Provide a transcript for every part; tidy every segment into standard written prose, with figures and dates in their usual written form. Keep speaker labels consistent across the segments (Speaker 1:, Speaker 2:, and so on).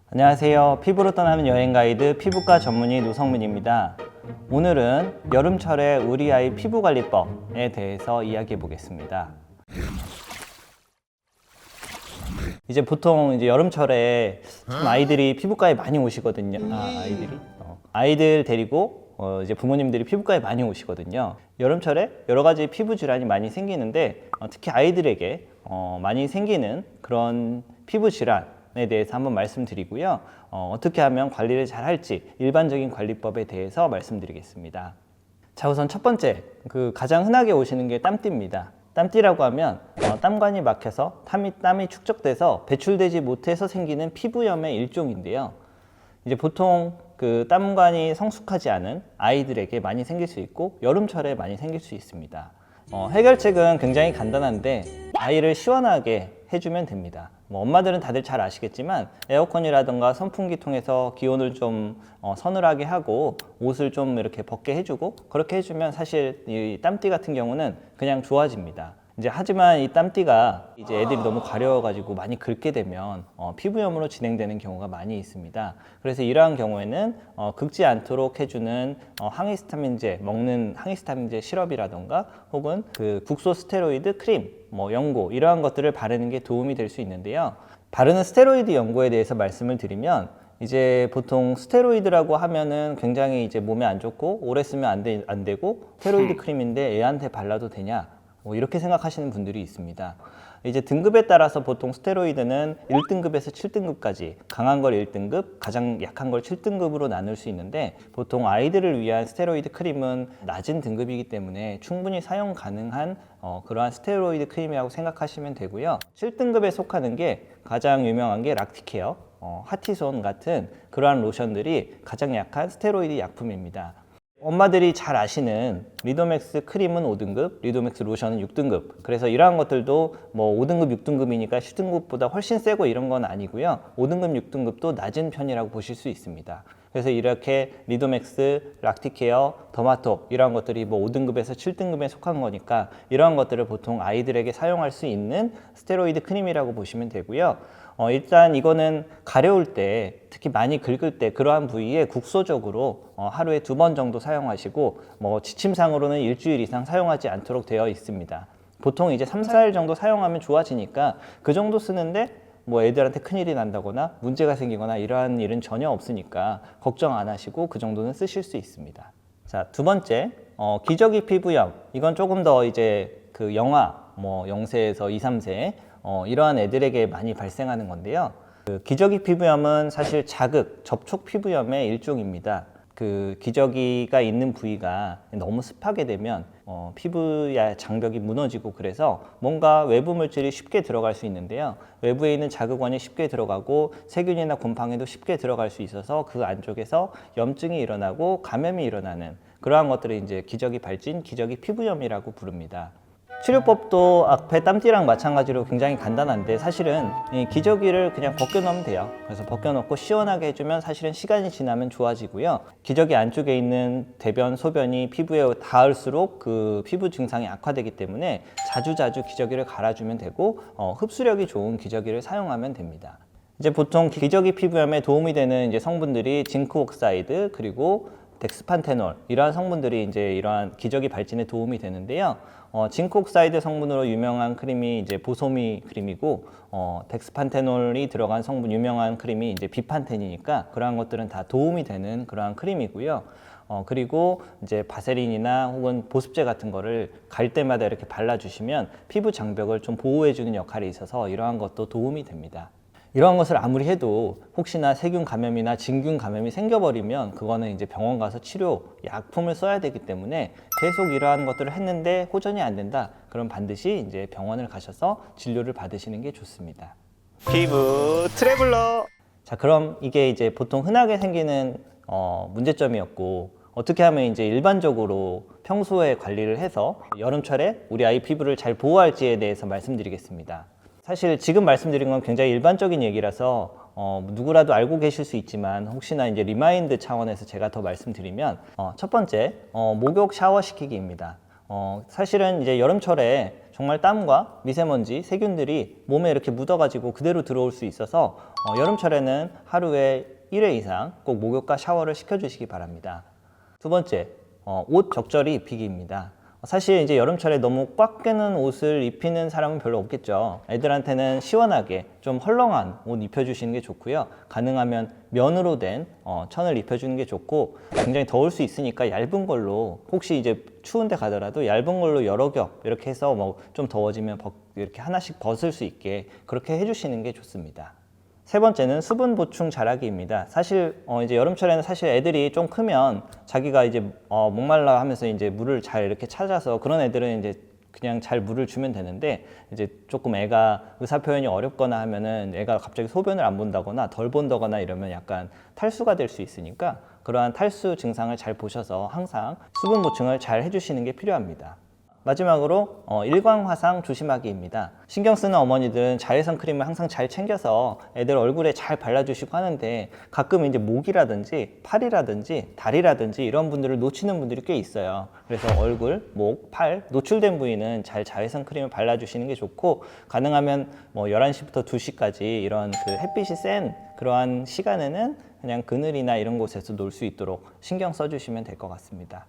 Speaker 1: 안녕하세요. 피부로 떠나는 여행 가이드 피부과 전문의 노성민입니다. 오늘은 여름철의 우리 아이 피부 관리법에 대해서 이야기해 보겠습니다. 이제 보통 여름철에 참 아이들이 피부과에 많이 오시거든요. 아이들 데리고 이제 부모님들이 피부과에 많이 오시거든요. 여름철에 여러 가지 피부 질환이 많이 생기는데 특히 아이들에게 많이 생기는 그런 피부 질환에 대해서 한번 말씀드리고요. 어떻게 하면 관리를 잘 할지 일반적인 관리법에 대해서 말씀드리겠습니다. 자, 우선 첫 번째, 가장 흔하게 오시는 게 땀띠입니다. 땀띠라고 하면 땀관이 막혀서 땀이 축적돼서 배출되지 못해서 생기는 피부염의 일종인데요. 이제 보통 땀관이 성숙하지 않은 아이들에게 많이 생길 수 있고 여름철에 많이 생길 수 있습니다. 해결책은 굉장히 간단한데 아이를 시원하게 해주면 됩니다. 엄마들은 다들 잘 아시겠지만 에어컨이라든가 선풍기 통해서 기온을 좀 서늘하게 하고 옷을 좀 이렇게 벗게 해주고 그렇게 해주면 사실 이 땀띠 같은 경우는 그냥 좋아집니다. 하지만 이 땀띠가 애들이 너무 가려워가지고 많이 긁게 되면 피부염으로 진행되는 경우가 많이 있습니다. 그래서 이러한 경우에는 긁지 않도록 해주는 항히스타민제, 먹는 항히스타민제 시럽이라던가 혹은 국소 스테로이드 크림, 연고 이러한 것들을 바르는 게 도움이 될 수 있는데요. 바르는 스테로이드 연고에 대해서 말씀을 드리면 보통 스테로이드라고 하면은 굉장히 몸에 안 좋고 오래 쓰면 안 되고 스테로이드 크림인데 애한테 발라도 되냐? 이렇게 생각하시는 분들이 있습니다. 등급에 따라서 보통 스테로이드는 1등급에서 7등급까지 강한 걸 1등급, 가장 약한 걸 7등급으로 나눌 수 있는데 보통 아이들을 위한 스테로이드 크림은 낮은 등급이기 때문에 충분히 사용 가능한 그러한 스테로이드 크림이라고 생각하시면 되고요. 7등급에 속하는 게 가장 유명한 게 락티케어, 하티손 같은 그러한 로션들이 가장 약한 스테로이드 약품입니다. 엄마들이 잘 아시는 리도맥스 크림은 5등급, 리도맥스 로션은 6등급. 그래서 이러한 것들도 5등급, 6등급이니까 10등급보다 훨씬 세고 이런 건 아니고요. 5등급, 6등급도 낮은 편이라고 보실 수 있습니다. 그래서 이렇게 리도맥스, 락티케어, 더마톡 이러한 것들이 5등급에서 7등급에 속한 거니까 이러한 것들을 보통 아이들에게 사용할 수 있는 스테로이드 크림이라고 보시면 되고요. 일단 이거는 가려울 때 특히 많이 긁을 때 그러한 부위에 국소적으로 하루에 2번 정도 사용하시고 지침상으로는 일주일 이상 사용하지 않도록 되어 있습니다. 보통 3, 4일 정도 사용하면 좋아지니까 그 정도 쓰는데 애들한테 큰일이 난다거나 문제가 생기거나 이러한 일은 전혀 없으니까 걱정 안 하시고 그 정도는 쓰실 수 있습니다. 자, 두 번째, 기저귀 피부염. 이건 조금 더 영아 0세에서 2, 3세 이러한 애들에게 많이 발생하는 건데요. 기저귀 피부염은 사실 자극, 접촉 피부염의 일종입니다. 기저귀가 있는 부위가 너무 습하게 되면 피부의 장벽이 무너지고 그래서 뭔가 외부 물질이 쉽게 들어갈 수 있는데요. 외부에 있는 자극원이 쉽게 들어가고 세균이나 곰팡이도 쉽게 들어갈 수 있어서 그 안쪽에서 염증이 일어나고 감염이 일어나는 그러한 것들을 기저귀 발진, 기저귀 피부염이라고 부릅니다. 치료법도 앞에 땀띠랑 마찬가지로 굉장히 간단한데 사실은 이 기저귀를 그냥 벗겨놓으면 돼요. 그래서 벗겨놓고 시원하게 해주면 사실은 시간이 지나면 좋아지고요. 기저귀 안쪽에 있는 대변, 소변이 피부에 닿을수록 그 피부 증상이 악화되기 때문에 자주자주 기저귀를 갈아주면 되고 흡수력이 좋은 기저귀를 사용하면 됩니다. 보통 기저귀 피부염에 도움이 되는 성분들이 징크 옥사이드 그리고 덱스판테놀 이러한 성분들이 이러한 기저귀 발진에 도움이 되는데요. 징크 옥사이드 성분으로 유명한 크림이 보소미 크림이고 덱스판테놀이 들어간 성분 유명한 크림이 비판텐이니까 그러한 것들은 다 도움이 되는 그러한 크림이고요. 그리고 바세린이나 혹은 보습제 같은 거를 갈 때마다 이렇게 발라주시면 피부 장벽을 좀 보호해주는 역할이 있어서 이러한 것도 도움이 됩니다. 이러한 것을 아무리 해도 혹시나 세균 감염이나 진균 감염이 생겨버리면 그거는 병원 가서 치료, 약품을 써야 되기 때문에 계속 이러한 것들을 했는데 호전이 안 된다. 그럼 반드시 병원을 가셔서 진료를 받으시는 게 좋습니다. 피부 트래블러. 자, 그럼 이게 보통 흔하게 생기는 문제점이었고 어떻게 하면 일반적으로 평소에 관리를 해서 여름철에 우리 아이 피부를 잘 보호할지에 대해서 말씀드리겠습니다. 사실 지금 말씀드린 건 굉장히 일반적인 얘기라서 누구라도 알고 계실 수 있지만 혹시나 리마인드 차원에서 제가 더 말씀드리면 첫 번째, 목욕 샤워 시키기입니다. 사실은 여름철에 정말 땀과 미세먼지, 세균들이 몸에 이렇게 묻어가지고 그대로 들어올 수 있어서 여름철에는 하루에 1회 이상 꼭 목욕과 샤워를 시켜주시기 바랍니다. 두 번째, 옷 적절히 입히기입니다. 사실 이제 여름철에 너무 꽉 끼는 옷을 입히는 사람은 별로 없겠죠. 애들한테는 시원하게 좀 헐렁한 옷 입혀주시는 게 좋고요. 가능하면 면으로 된 천을 입혀주는 게 좋고, 굉장히 더울 수 있으니까 얇은 걸로, 혹시 이제 추운데 가더라도 얇은 걸로 여러 겹 이렇게 해서 뭐 좀 더워지면 이렇게 하나씩 벗을 수 있게 그렇게 해주시는 게 좋습니다. 세 번째는 수분 보충 잘하기입니다. 사실 이제 여름철에는 사실 애들이 좀 크면 자기가 이제 목말라 하면서 이제 물을 잘 이렇게 찾아서, 그런 애들은 이제 그냥 잘 물을 주면 되는데, 이제 조금 애가 의사 표현이 어렵거나 하면은 애가 갑자기 소변을 안 본다거나 덜 본다거나 이러면 약간 탈수가 될 수 있으니까, 그러한 탈수 증상을 잘 보셔서 항상 수분 보충을 잘 해주시는 게 필요합니다. 마지막으로 일광 화상 조심하기입니다. 신경 쓰는 어머니들은 자외선 크림을 항상 잘 챙겨서 애들 얼굴에 잘 발라주시고 하는데, 가끔 이제 목이라든지 팔이라든지 다리라든지 이런 분들을 놓치는 분들이 꽤 있어요. 그래서 얼굴, 목, 팔 노출된 부위는 잘 자외선 크림을 발라주시는 게 좋고, 가능하면 뭐 11시부터 2시까지 이런 그 햇빛이 센 그러한 시간에는 그냥 그늘이나 이런 곳에서 놀 수 있도록 신경 써주시면 될 것 같습니다.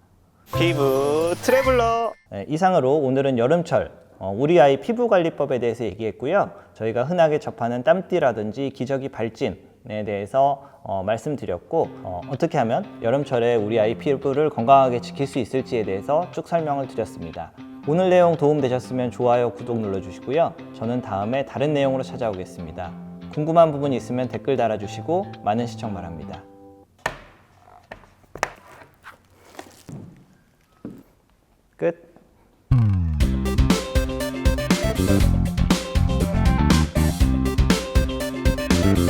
Speaker 2: 피부 트래블러.
Speaker 1: 네, 이상으로 오늘은 여름철 우리 아이 피부관리법에 대해서 얘기했고요. 저희가 흔하게 접하는 땀띠라든지 기저귀 발진에 대해서 말씀드렸고, 어떻게 하면 여름철에 우리 아이 피부를 건강하게 지킬 수 있을지에 대해서 쭉 설명을 드렸습니다. 오늘 내용 도움되셨으면 좋아요, 구독 눌러주시고요. 저는 다음에 다른 내용으로 찾아오겠습니다. 궁금한 부분이 있으면 댓글 달아주시고 많은 시청 바랍니다. 끝.